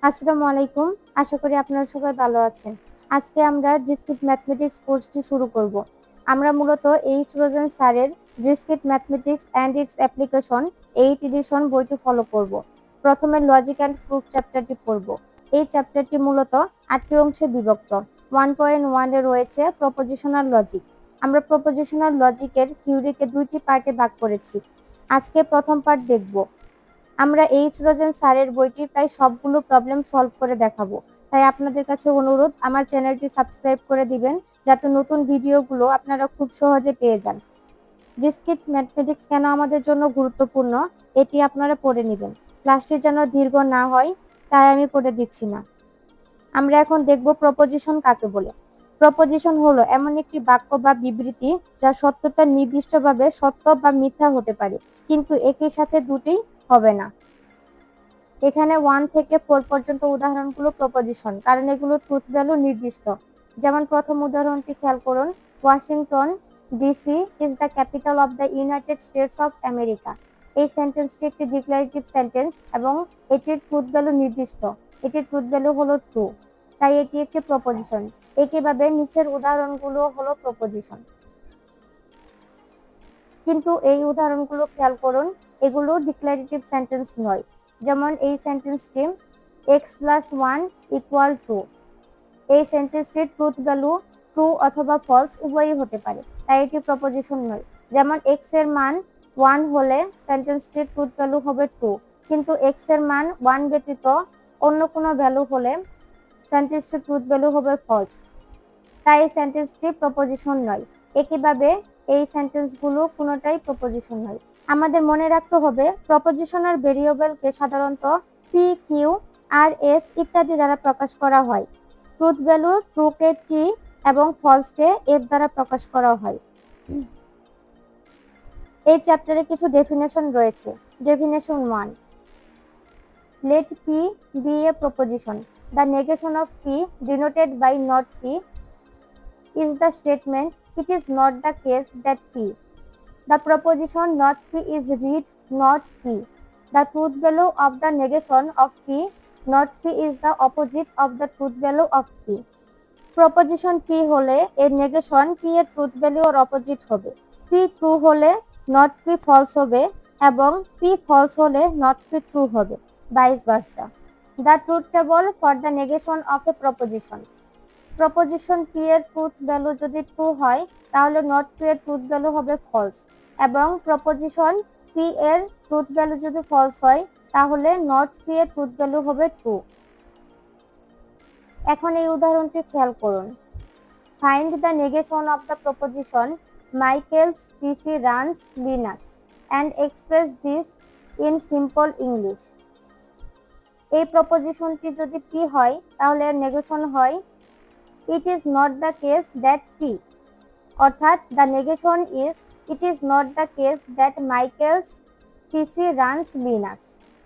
আসসালামু আলাইকুম। আশা করি আপনারা সবাই ভালো আছেন। আজকে আমরা ডিসক্রিট ম্যাথমেটিক্স কোর্সটি শুরু করব। আমরা মূলত রোজেন স্যারের discrete mathematics and its application 8 edition বইটি ফলো করব। প্রথমে লজিক অ্যান্ড প্রুফ চ্যাপ্টারটি পড়ব। এই চ্যাপ্টারটি মূলত 8টি অংশে বিভক্ত। 1.1 এ রয়েছে প্রপোজিশনাল লজিক। আমরা প্রপোজিশনাল লজিকের থিওরিকে 2টি পার্টে ভাগ করেছি। আজকে প্রথম পার্ট দেখব। আমরা রোজেন স্যারের বইটির প্রায় সবগুলো প্রবলেম সলভ করে দেখাবো। তাই আপনাদের কাছে অনুরোধ, আমার চ্যানেলটি সাবস্ক্রাইব করে দিবেন যাতে নতুন ভিডিওগুলো আপনারা খুব সহজে পেয়ে যান। ডিসক্রিট ম্যাথমেটিক্স কেন আমাদের জন্য গুরুত্বপূর্ণ এটি আপনারা পড়ে নেবেন। ক্লাসটি যেন দীর্ঘ না হয় তাই আমি পড়ে দিচ্ছি না। আমরা এখন দেখব প্রপোজিশন কাকে বলে। প্রপোজিশন হলো এমন একটি বাক্য বা বিবৃতি যা সত্যতা নির্দিষ্টভাবে সত্য বা মিথ্যা হতে পারে, কিন্তু একই সাথে দুটি হবে না। এখানে 1 থেকে 4 পর্যন্ত উদাহরণগুলো প্রপোজিশন, কারণ এগুলো ট্রুথ ভ্যালু নির্দিষ্ট। যেমন প্রথম উদাহরণটি খেয়াল করুন, Washington DC is the capital of the United states of America. এই সেন্টেন্সটি একটি ডিক্লারেটিভ সেন্টেন্স এবং এটির ট্রুথ ভ্যালু নির্দিষ্ট। এটির ট্রুথ ভ্যালু হলো ট্রু, তাই এটি একটি প্রপোজিশন। একইভাবে নিচের উদাহরণগুলো হলো প্রপোজিশন। কিন্তু এই উদাহরণগুলো খেয়াল করুন, এগুলো ডিক্লারেটিভ সেন্টেন্স নয়। যেমন এই সেন্টেন্সটি x+1 = 2। এই সেন্টেন্সটির ট্রুথ ভ্যালু ট্রু অথবা ফলস উভয়ই হতে পারে, তাই এটি প্রপোজিশন নয়। যেমন x এর মান 1 হলে সেন্টেন্সটির ট্রুথ ভ্যালু হবে ট্রু, কিন্তু x এর মান 1 ব্যতীত অন্য কোনো ভ্যালু হলে সেন্টেন্সটির ট্রুথ ভ্যালু হবে ফলস, তাই এই সেন্টেন্সটি প্রপোজিশন নয়। একইভাবে এই সেন্টেন্সগুলো কোনোটাই প্রপোজিশন নয়। আমাদের মনে রাখতে হবে, প্রপোজিশনাল ভেরিয়েবলকে সাধারণত পি, কিউ, আর, এস ইত্যাদি দ্বারা প্রকাশ করা হয়। ট্রুথ ভ্যালু ট্রুকে টি এবং ফলসকে এফ দ্বারা প্রকাশ করা হয়। এই চ্যাপ্টারে কিছু ডেফিনেশন রয়েছে। Definition 1, let P be a proposition. The negation of P denoted by not P is the statement it is not the case that P. The proposition not P is read not P. The truth value of the negation of P not P is the opposite of the truth value of P. Proposition P হলে এর negation P এর truth ভ্যালুর opposite হবে। P true হলে not P false হবে এবং P false হলে not P true হবে, vice versa. The truth table for the negation of A proposition. Proposition P এর ট্রুথ ভ্যালু যদি ট্রু হয় তাহলে নট P এর ট্রুথ ভ্যালু হবে ফলস, এবং প্রপোজিশন P এর ট্রুথ ভ্যালু যদি ফলস হয় তাহলে নট P এর ট্রুথ ভ্যালু হবে ট্রু। এখন এই উদাহরণটি খেয়াল করুন, find the negation of the proposition Michael's PC runs Linux and express this in simple English. এই প্রপোজিশনটি যদি P হয় তাহলে এর নেগেশন হয় it is not the case that P, অর্থাৎ the negation is it is not the case that Michael's PC runs Linux।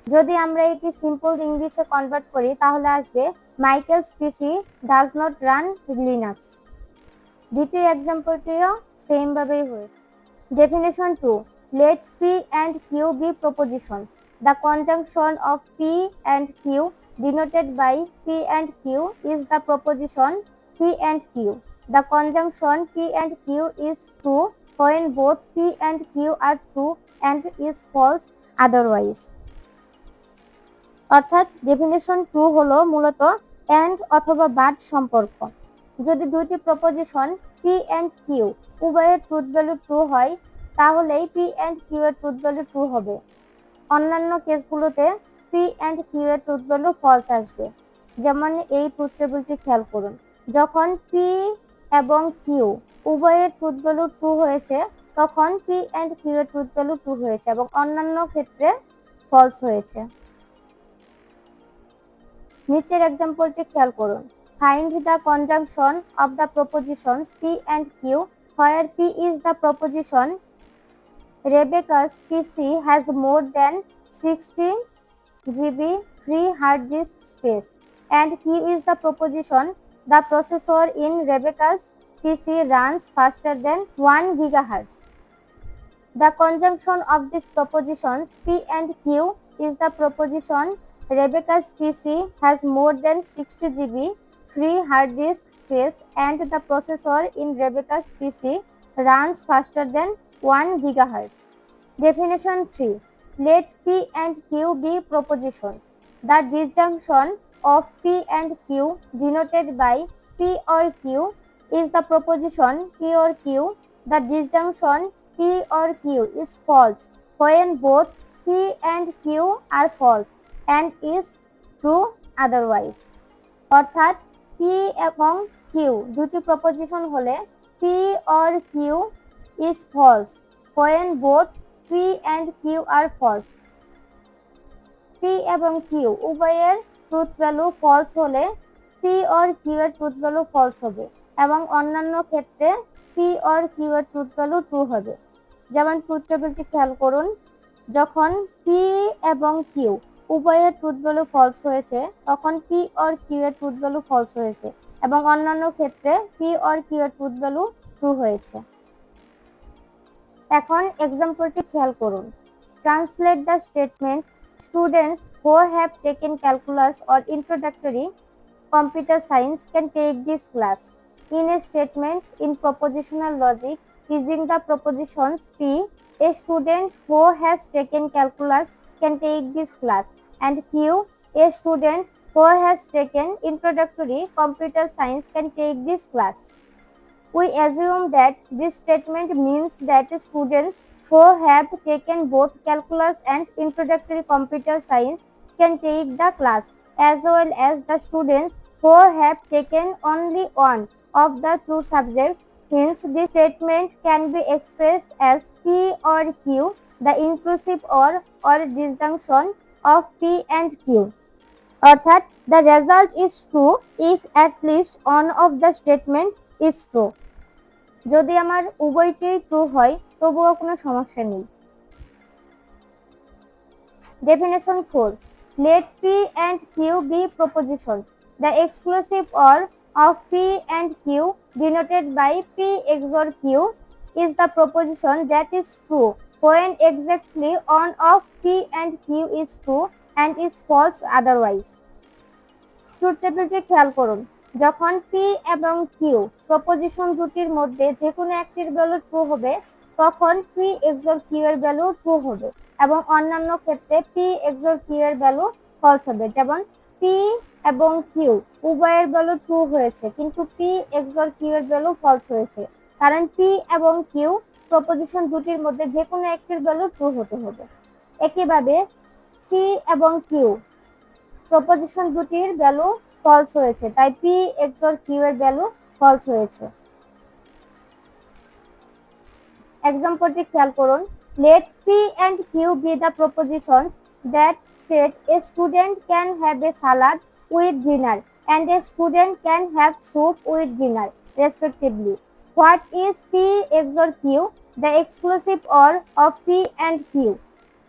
যদি আমরা এটি সিম্পল ইংলিশে কনভার্ট করি তাহলে আসবে Michael's PC does not run Linux. দ্বিতীয় এক্সাম্পলটিও সেম ভাবেই হয়েছে। Definition 2, let P and Q be propositions. The conjunction of P and Q denoted by P and Q is the proposition P and Q. The conjunction P and Q is true when both P and Q are true and is false otherwise. অর্থাৎ definition 2 হলো মূলত and অথবা but সম্পর্ক। যদি দুইটি proposition P and Q উভয়ের truth value true হয় তাহলেই P and Q এর ট্রুথ ভ্যালু ট্রু হবে। অন্যান্য কেসগুলোতে P and Q এর ট্রুথ ভ্যালু ফলস আসবে। যেমন এই ট্রুথ টেবিলটি খেয়াল করুন, যখন P এবং Q উভয়ের ট্রুথ ভ্যালু ট্রু হয়েছে তখন P and Q এর ট্রুথ ভ্যালু ট্রু হয়েছে এবং অন্যান্য ক্ষেত্রে ফলস হয়েছে। নিচের এক্সাম্পলটি খেয়াল করুন, find the conjunction of the প্রপোজিশনস P and Q where P is the proposition Rebecca's PC has more than 16 GB free hard disk space, and Q is the proposition the processor in Rebecca's PC runs faster than 1 GHz. The conjunction of these propositions P and Q is the proposition Rebecca's PC has more than 60 GB free hard disk space and the processor in Rebecca's PC runs faster than 1 GHz. Definition 3. Let P and Q be propositions. The disjunction of P and Q denoted by P or Q is the proposition P or Q. The disjunction P or Q is false when both P and Q are false and is true otherwise. অর্থাৎ P এবং Q দুটি proposition হলে P or Q is false when both P and Q are false. P এবং Q উভয়ের truth value false হলে P or Q এর truth value false হবে এবং অন্যান্য ক্ষেত্রে P or Q এর ট্রুথ ভ্যালু ট্রু হবে। যেমন ট্রুথ টেবিলটি খেয়াল করুন, যখন P এবং Q উভয়ের ট্রুথ ভ্যালু ফলস হয়েছে তখন P or Q এর ট্রুথ ভ্যালু ফলস হয়েছে এবং অন্যান্য ক্ষেত্রে P or Q এর ট্রুথ ভ্যালু ট্রু হয়েছে। এখন এক্সাম্পলটি খেয়াল করুন। Translate the statement students who have taken calculus or introductory computer science can take this class. In a statement in propositional logic using the propositions P, a student who has taken calculus can take this class, and Q, a student who has taken introductory computer science can take this class. We assume that this statement means that students who have taken both calculus and introductory computer science can take the class, as well as the students who have taken only one of the two subjects. Hence, this statement can be expressed as P or Q, the inclusive or disjunction of P and Q. অর্থাৎ the result is true if at least one of the statement is true. যদি আমার উভয়টি true হয় তবুও কোনো সমস্যা নেই। Definition 4. Let P and Q be propositions. The exclusive OR of P and Q denoted by P XOR Q is the proposition that is true when exactly one of P and Q is true and is false otherwise. Truth টেবিলটি খেয়াল করুন, যখন P এবং Q proposition দুটির মধ্যে যে কোনো একটির ভ্যালু ট্রু হবে তখন P XOR Q এর ভ্যালু ট্রু হবে এবং অন্যান্য ক্ষেত্রে P XOR Q এর ভ্যালু ফলস হবে। যেমন P এবং Q উভয়ের ভ্যালু ট্রু হয়েছে কিন্তু P XOR Q এর ভ্যালু ফলস হয়েছে, কারণ P এবং Q প্রপোজিশন দুটির মধ্যে যে কোনো একটির ভ্যালু ট্রু হতে হবে। একইভাবে P এবং Q প্রপোজিশন দুটির ভ্যালু ফলস হয়েছে, তাই P XOR Q এর ভ্যালু ফলস হয়েছে। এক্সাম্পলটি খেয়াল করুন। Let P and Q be the propositions that state a student can have a salad with dinner and a student can have soup with dinner, respectively. What is P XOR Q? The exclusive OR of P and Q.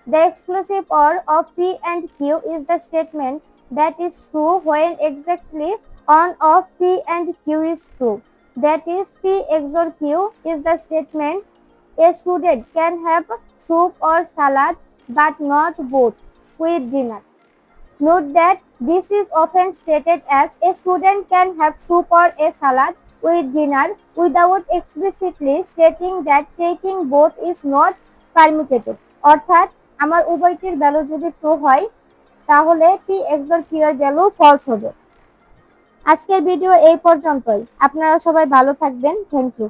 The exclusive OR of P and Q is the statement that is true when exactly one of P and Q is true. That is, P XOR Q is the statement a student can have soup or salad but not both with dinner. Note that this is often stated as a student can have soup or a salad with dinner without explicitly stating that taking both is not permitted. অর্থাৎ আমার উভয়টির value যদি true হয় তাহলে P XOR Q এর value false হবে। আজকের video এই পর্যন্তই। আপনারা সবাই ভালো থাকবেন। Thank you.